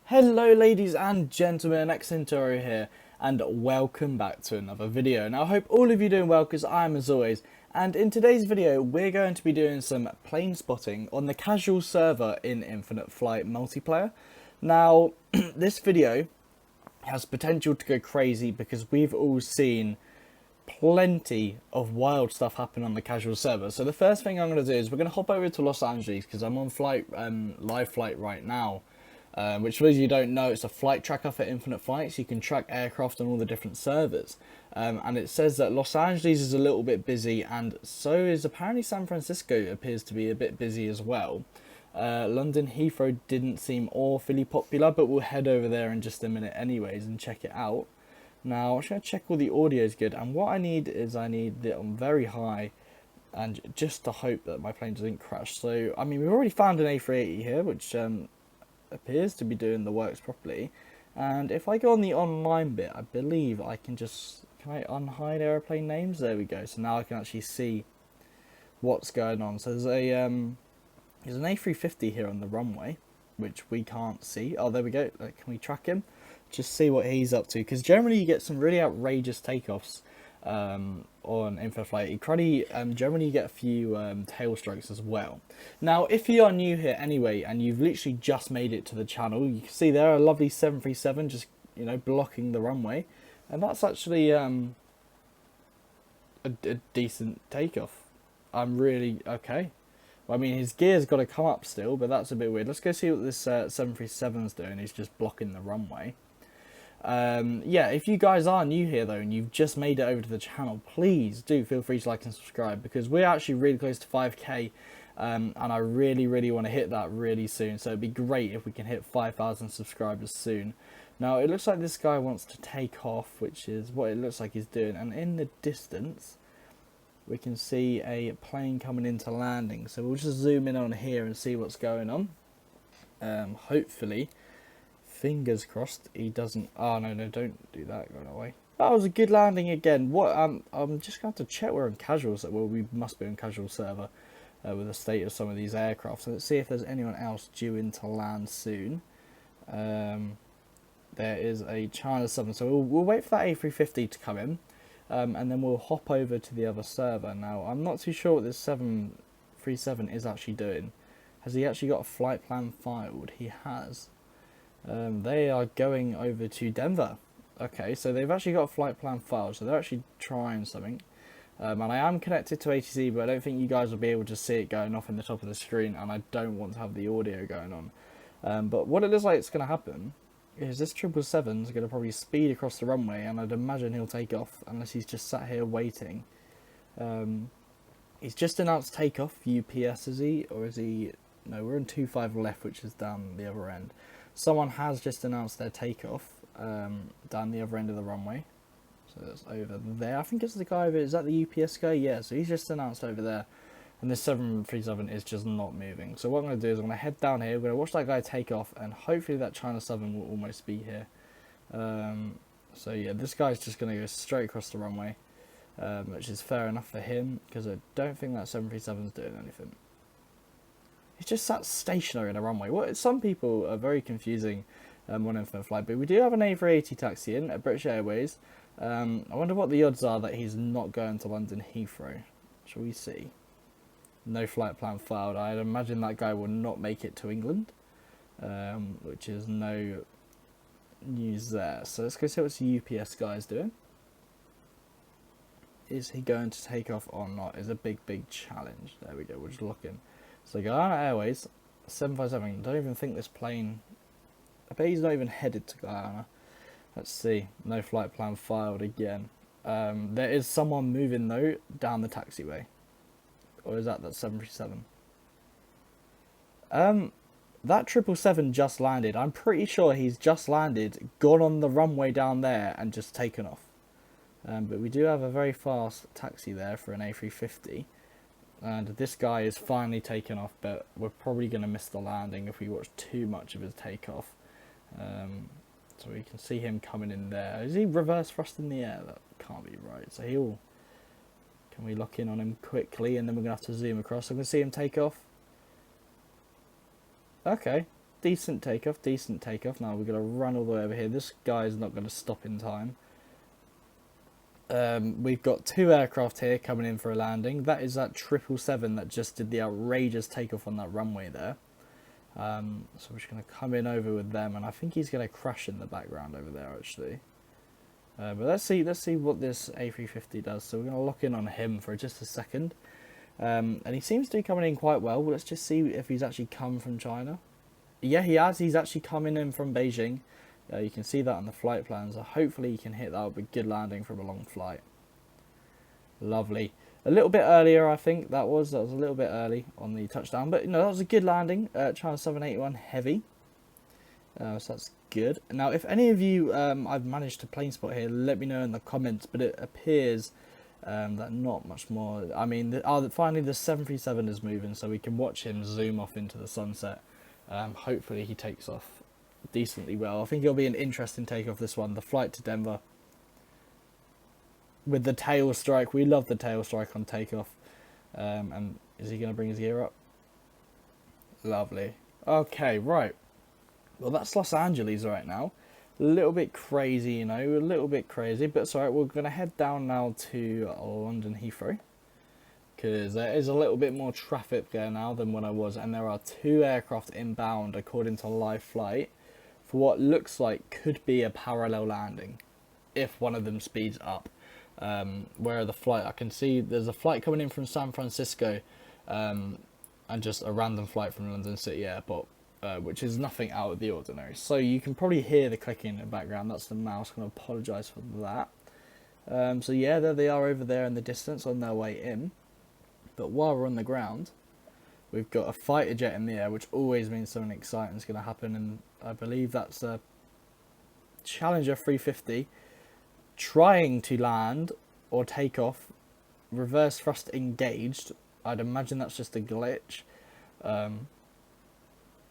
Hello ladies and gentlemen, Xentoro here, and welcome back to another video. Now I hope all of you are doing well, because I am as always, and in today's video we're going to be doing some plane spotting on the casual server in Infinite Flight multiplayer. Now this video has potential to go crazy because we've all seen plenty of wild stuff happen on the casual server. So the first thing I'm going to do is we're going to hop over to Los Angeles, because I'm on live flight right now. Which, for those of you who don't know, it's a flight tracker for Infinite Flight, so you can track aircraft on all the different servers. And it says that Los Angeles is a little bit busy, and so is apparently San Francisco appears to be a bit busy as well. London Heathrow didn't seem awfully popular, but we'll head over there in just a minute anyways and check it out. Now, I'm just going to check all the audio is good, and what I need is I need it on very high, and just to hope that my plane doesn't crash. So, I mean, we've already found an A380 here, which appears to be doing the works properly, and if I go on the online bit, I believe I can I unhide airplane names? There we go. So now I can actually see what's going on. So there's an A350 here on the runway, which we can't see. Oh, there we go. Can we track him? Just see what he's up to, because generally you get some really outrageous takeoffs on Infinite Flight. Generally you get a few tail strokes as well. Now, if you are new here anyway, and you've literally just made it to the channel, you can see there a lovely 737 just, blocking the runway, and that's actually a decent takeoff. I'm really okay. Well, I mean, his gear's got to come up still, but that's a bit weird. Let's go see what this 737's doing. He's just blocking the runway. Yeah, if you guys are new here though and you've just made it over to the channel, please do feel free to like and subscribe, because we're actually really close to 5k, and I really want to hit that really soon. So it'd be great if we can hit 5,000 subscribers soon. Now it looks like this guy wants to take off, which is what it looks like he's doing, and in the distance we can see a plane coming into landing. So we'll just zoom in on here and see what's going on. Hopefully, fingers crossed he doesn't. Oh no, don't do that. Go away. That was a good landing again. What? I'm just going to check we're on casual. Well, we must be on casual server with the state of some of these aircraft. So let's see if there's anyone else due in to land soon. There is a China 7, so we'll wait for that A350 to come in, and then we'll hop over to the other server. Now, I'm not too sure what this 737 is actually doing. Has he actually got a flight plan filed? He has. They are going over to Denver. Okay, so they've actually got a flight plan filed, so they're actually trying something. And I am connected to ATC, but I don't think you guys will be able to see it going off in the top of the screen, and I don't want to have the audio going on. But what it looks like it's going to happen is this 777 is going to probably speed across the runway, and I'd imagine he'll take off, unless he's just sat here waiting. He's just announced takeoff, UPS is he? Or is he... No, we're in 25 left, which is down the other end. Someone has just announced their takeoff down the other end of the runway. So that's over there. I think it's the guy over... Is that the UPS guy? Yeah, so he's just announced over there. And this 737 is just not moving. So what I'm going to do is I'm going to head down here. We're going to watch that guy take off. And hopefully that China 7 will almost be here. So yeah, this guy's just going to go straight across the runway. Which is fair enough for him, because I don't think that 737's doing anything. He's just sat stationary in a runway. What? Some people are very confusing on Infinite Flight, but we do have an A380 taxi in at British Airways. I wonder what the odds are that he's not going to London Heathrow. Shall we see? No flight plan filed. I'd imagine that guy will not make it to England, which is no news there. So let's go see what the UPS guy's doing. Is he going to take off or not? Is a big challenge. There we go. We're just looking. So Guyana Airways 757. Don't even think this plane... I bet he's not even headed to Guyana. Let's see. No flight plan filed again. There is someone moving though down the taxiway. Or is that 737? That 777 just landed. I'm pretty sure he's just landed, gone on the runway down there, and just taken off. But we do have a very fast taxi there for an A350. And this guy is finally taken off, but we're probably going to miss the landing if we watch too much of his takeoff. So we can see him coming in there. Is he reverse thrust in the air? That can't be right. So he'll... Can we lock in on him quickly, and then we're going to have to zoom across. So I'm going to see him take off. Okay. decent takeoff, decent takeoff. Now we're going to run all the way over here. This guy's not going to stop in time. We've got 2 aircraft here coming in for a landing. That is that 777 that just did the outrageous takeoff on that runway there. So we're just going to come in over with them, and I think he's going to crash in the background over there actually. But let's see what this A350 does. So we're going to lock in on him for just a second. And he seems to be coming in quite well. Let's just see if he's actually come from China. Yeah, he has. He's actually coming in from Beijing. You can see that on the flight plan. So hopefully he can hit that with a good landing from a long flight. Lovely. A little bit earlier, I think that was a little bit early on the touchdown. But, that was a good landing. China 781 heavy. So that's good. Now, if any of you I've managed to plane spot here, let me know in the comments. But it appears that not much more. I mean, finally the 737 is moving, so we can watch him zoom off into the sunset. Hopefully he takes off decently well. I think it'll be an interesting takeoff, this one. The flight to Denver with the tail strike. We love the tail strike on takeoff. And is he going to bring his gear up? Lovely. Okay, right. Well, that's Los Angeles right now. A little bit crazy, a little bit crazy, but it's alright. We're going to head down now to London Heathrow, because there is a little bit more traffic there now than when I was, and there are 2 aircraft inbound according to live flight for what looks like could be a parallel landing if one of them speeds up. Where the flight, I can see there's a flight coming in from San Francisco, and just a random flight from London City Airport. Which is nothing out of the ordinary. So you can probably hear the clicking in the background. That's the mouse. I'm going to apologise for that. So yeah, there they are over there in the distance on their way in. But while we're on the ground, we've got a fighter jet in the air, which always means something exciting is going to happen. And I believe that's a Challenger 350 trying to land or take off. Reverse thrust engaged. I'd imagine that's just a glitch.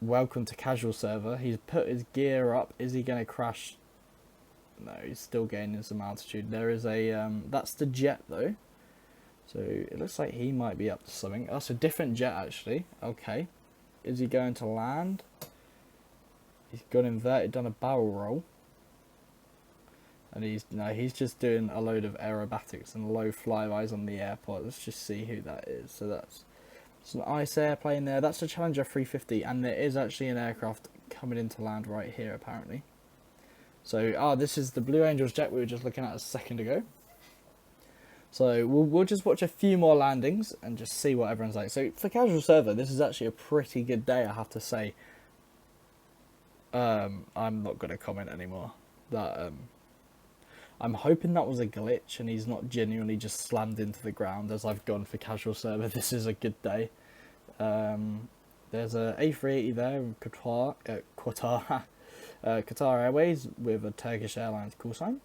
Welcome to casual server. He's put his gear up. Is he going to crash? No, he's still gaining some altitude. There is a that's the jet though, so it looks like he might be up to something. That's a different jet actually. Okay, is he going to land? He's got inverted, done a barrel roll, and he's just doing a load of aerobatics and low flybys on the airport. Let's just see who that is. So that's an ICE airplane there. That's a Challenger 350, and there is actually an aircraft coming in to land right here apparently. So this is the Blue Angels jet we were just looking at a second ago. So we'll just watch a few more landings and just see what everyone's like. So for casual server, this is actually a pretty good day, I have to say. I'm not going to comment anymore. That I'm hoping that was a glitch and he's not genuinely just slammed into the ground as I've gone for casual server. This is a good day. There's a A380 there in Qatar Airways with a Turkish Airlines call sign.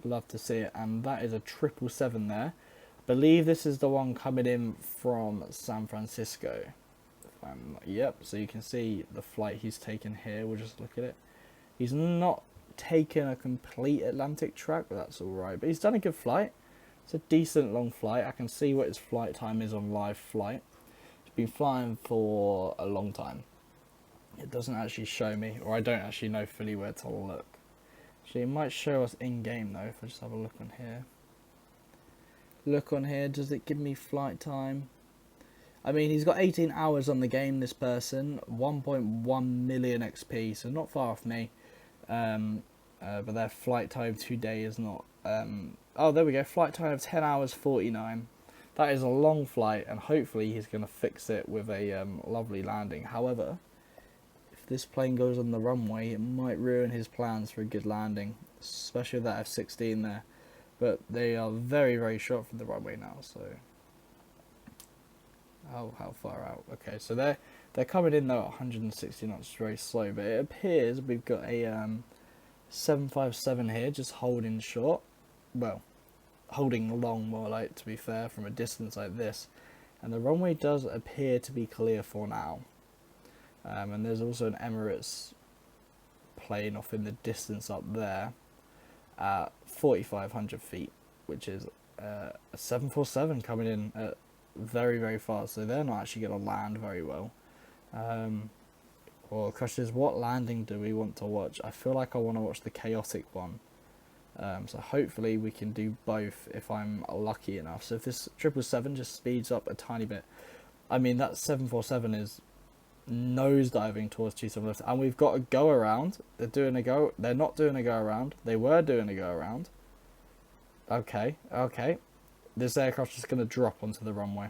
Love to see it. And that is a 777 there. I believe this is the one coming in from San Francisco. Yep, so you can see the flight he's taken here. We'll just look at it. He's not taken a complete Atlantic track, but that's alright. But he's done a good flight. It's a decent long flight. I can see what his flight time is on live flight. He's been flying for a long time. It doesn't actually show me, or I don't actually know fully where to look. Actually, it might show us in game though if I just have a look on here. Look on here, does it give me flight time? I mean, he's got 18 hours on the game, this person. 1.1 million XP, so not far off me. But their flight time today is not. Oh, there we go. Flight time of 10 hours 49. That is a long flight, and hopefully he's going to fix it with a lovely landing. However, if this plane goes on the runway, it might ruin his plans for a good landing, especially with that F-16 there. But they are very, very short from the runway now, so. How far out? Okay, so they're coming in though at 160 knots, very slow. But it appears we've got a 757 here, just holding short. Well, holding long, more like, to be fair, from a distance like this. And the runway does appear to be clear for now. And there's also an Emirates plane off in the distance up there at 4,500 feet, which is a 747 coming in at very, very fast. So they're not actually going to land very well. Well, the question is, what landing do we want to watch? I feel like I want to watch the chaotic one. So hopefully we can do both if I'm lucky enough. So if this 777 just speeds up a tiny bit, I mean that 747 is nosediving towards 27 left, and we've got a go around. They're doing a go. They're not doing a go around. They were doing a go around. Okay, okay. This aircraft's just going to drop onto the runway.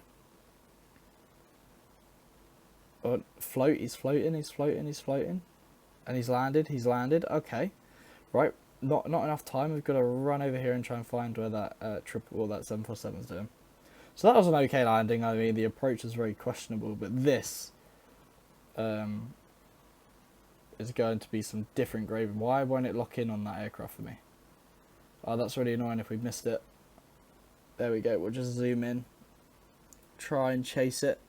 Oh, float. He's floating. He's floating. He's floating, and he's landed. He's landed. Okay, right. Not enough time. We've got to run over here and try and find where that that 747's doing. So that was an okay landing. I mean, the approach is very questionable, but this is going to be some different gravy. Why won't it lock in on that aircraft for me? Oh, that's really annoying if we missed it. There we go. We'll just zoom in, try and chase it.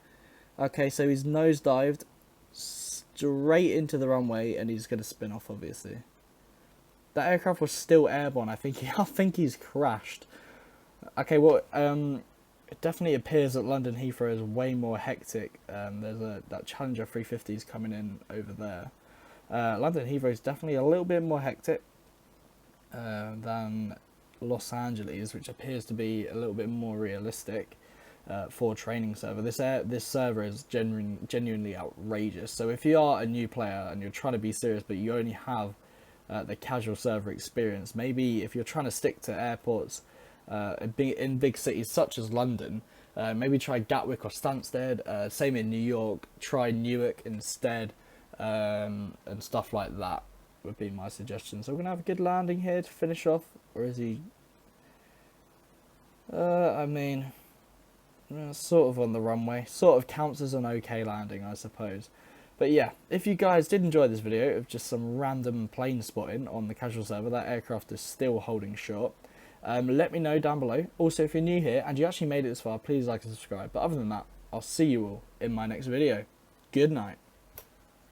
Okay, so he's nosedived straight into the runway, and he's going to spin off, obviously. That aircraft was still airborne. I think he's crashed. Okay, well, it definitely appears that London Heathrow is way more hectic. There's that Challenger 350s coming in over there. London Heathrow is definitely a little bit more hectic than Los Angeles, which appears to be a little bit more realistic for a training server. This server is genuinely outrageous. So if you are a new player and you're trying to be serious, but you only have the casual server experience, maybe if you're trying to stick to airports in big cities such as London, maybe try Gatwick or Stansted. Same in New York, try Newark instead, and stuff like that would be my suggestion. So we're gonna have a good landing here to finish off, or is he? I mean, sort of on the runway, sort of counts as an okay landing, I suppose. But yeah, if you guys did enjoy this video of just some random plane spotting on the casual server, that aircraft is still holding short. Let me know down below. Also, if you're new here and you actually made it this far, please like and subscribe. But other than that, I'll see you all in my next video. Good night.